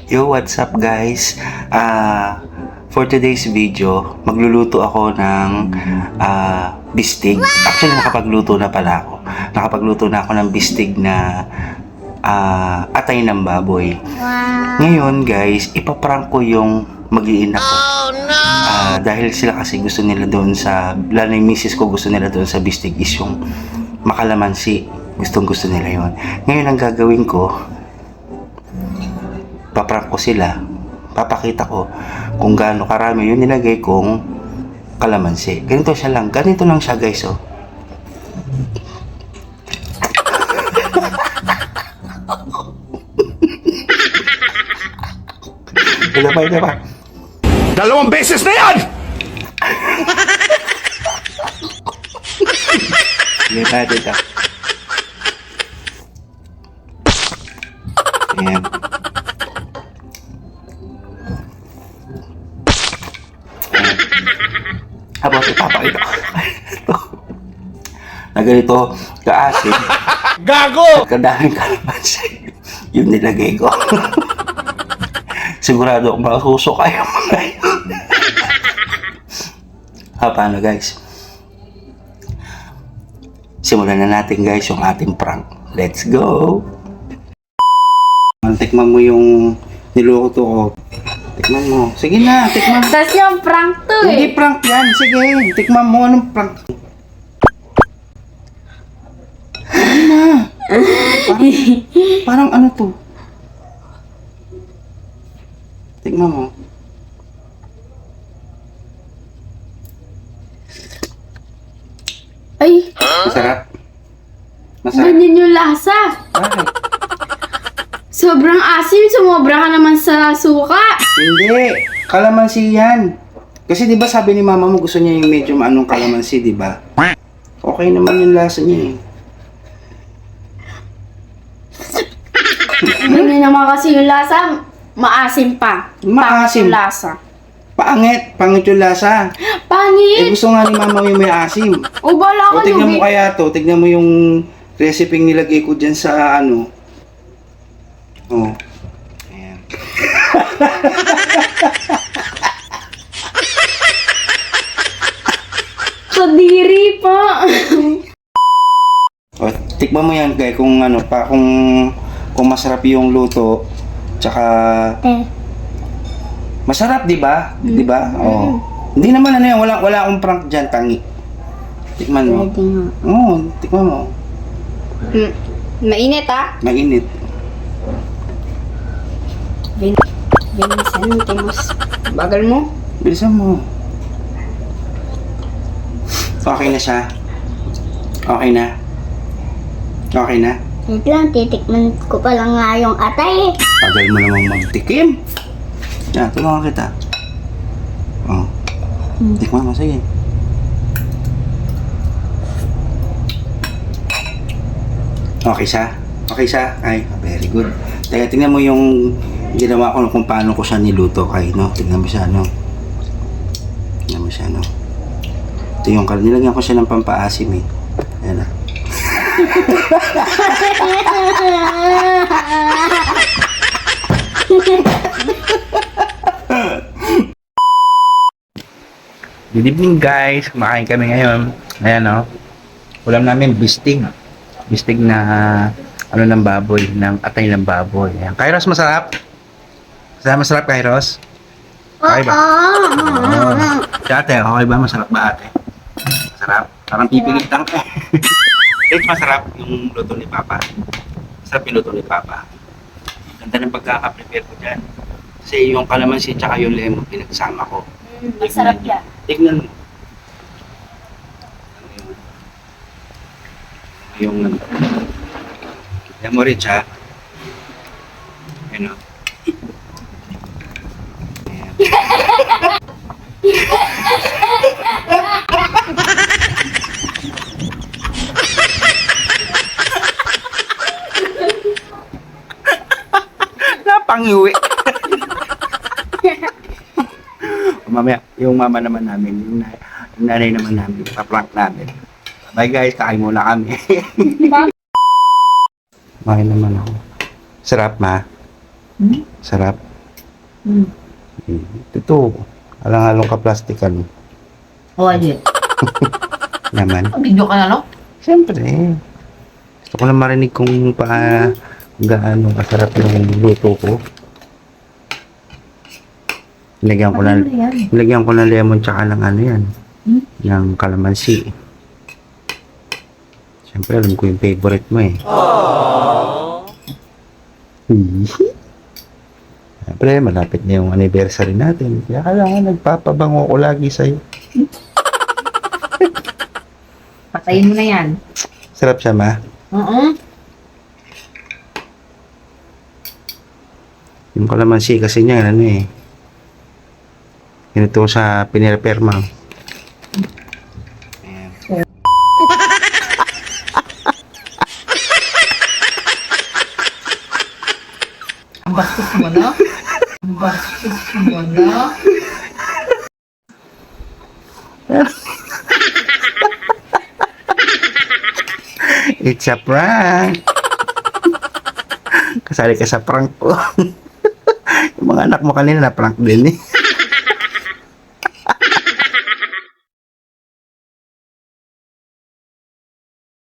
Yo, what's up guys? For today's video, magluluto ako ng bistig. Actually, nakapagluto na pala ako. Nakapagluto na ako ng bistig na atay ng baboy. Ngayon guys, ipaprank ko yung mag-iina ko. Dahil sila kasi gusto nila doon sa, lalo yung misis ko gusto nila doon sa bistig is yung makalamansi. Gustong gusto nila yon. Ngayon ang gagawin ko, paprank ko sila, papakita ko kung gaano karami yung nilagay kong kalamansi. Ganito lang siya guys, oh. Ito pa. 2 beses na yan! Hindi natin ito. Ayan. Tapos ipapakita ko na ganito kaasin. Gago! Kadaming kalamansi yung nilagay ko. Sigurado akong masusuka yung mga yun. Paano guys? Simulan na natin guys yung ating prank. Let's go! Tikman mo yung niluto ko. Tikman mo. Sige na, tikman mo. Tas yung prank to eh. Hindi prank yan. Sige, tikman mo. Anong prank? Sige na. Parang ano to? Tikman mo. Ay, Masarap. Masarap. ganyan yung lasa. Bakit? Sobrang asim, sumobra ka naman sa suka. Hindi. Kalamansi yan. Kasi di ba sabi ni mama mo gusto niya yung medyo anong kalamansi, di ba? Okay naman yung lasa niya eh. Ganyan naman kasi yung lasa, maasim pa. Maasim? Pangit yung lasa. Pangit yung lasa. Pangit! Gusto nga ni mama yung may asim. O bala O ka tignan mo lubi. kaya to, tignan mo yung recipe nilagay ko dyan sa ano. Oh. Ayan. Kadiri pa. O, tikman mo yan guys kung ano pa, kung masarap yung luto. Tsaka masarap, di ba? Di ba? Oh. Hindi naman ano yan, wala akong prank dyan, tangi. Tikman mo. Pwede nga. Oo, tikman mo. Mainit ah. Mainit. Binisan, timos. Bagal mo. Bilisan mo. Okay na siya. Okay na. Okay na. Wait lang, titikman ko pa lang nga yung atay. Tagal mo namang magtikim. Yan, tulungan kita. Oh. Tikman mo, sige. Okay siya? Okay siya? Ay, very good. Kaya tingnan mo yung ginawa ko kung paano ko siya niluto kay, no? Tingnan mo siya, no? Tingnan mo siya, no? Ito yung nilagyan ko siya ng pampaasim, eh. Ayan na. Good evening guys, kumakain kami ngayon. Ayan o. Ulam namin bistig. Bistig na ano ng baboy, ng atay ng baboy. Ayan. Kairos, masarap? Masarap Kairos? Okay ba? Oo. Si ate, okay ba? Masarap ba ate? Masarap? Parang pipilitan ka. Ito masarap yung luto ni Papa. Masarap yung luto ni Papa. Ganda ng pagkaka-prepare ko dyan. Kasi yung kalamansi tsaka yung lemon pinagsama ko. Masarap yan. Tignan mo. Yung tignan mo rin siya. Ayan o. Ayan. Napangiwi. Mamaya, yung mama naman namin, yung nanay naman namin, pa-prank namin. Bye guys, kain muna kami. Kumain naman ako. Sarap ma? Sarap. Ito, alang-along ka-plastikan O, ayun. naman. Video ka na, no? Siyempre, gusto ko na marinig kung gaano kasarap yung luto ko. Nilagyan ko na, Ano yan? nilagyan ko ng lemon tsaka ng ano yan, Hmm? ng kalamansi. Siyempre, alam ko yung favorite mo eh. Siyempre, malapit na yung anniversary natin. Kaya kailangan nagpapabango ko lagi sa'yo. Patayin mo na yan. Sarap siya, ma. Oo. Yung kalamansi kasi niya, ano eh. Ganito sa pinirperma. Ang bastos mo, no? Ang bastos mo, no? It's a prank! Kasali ka sa prank ko. Yung mga anak mo kanina na prank din eh.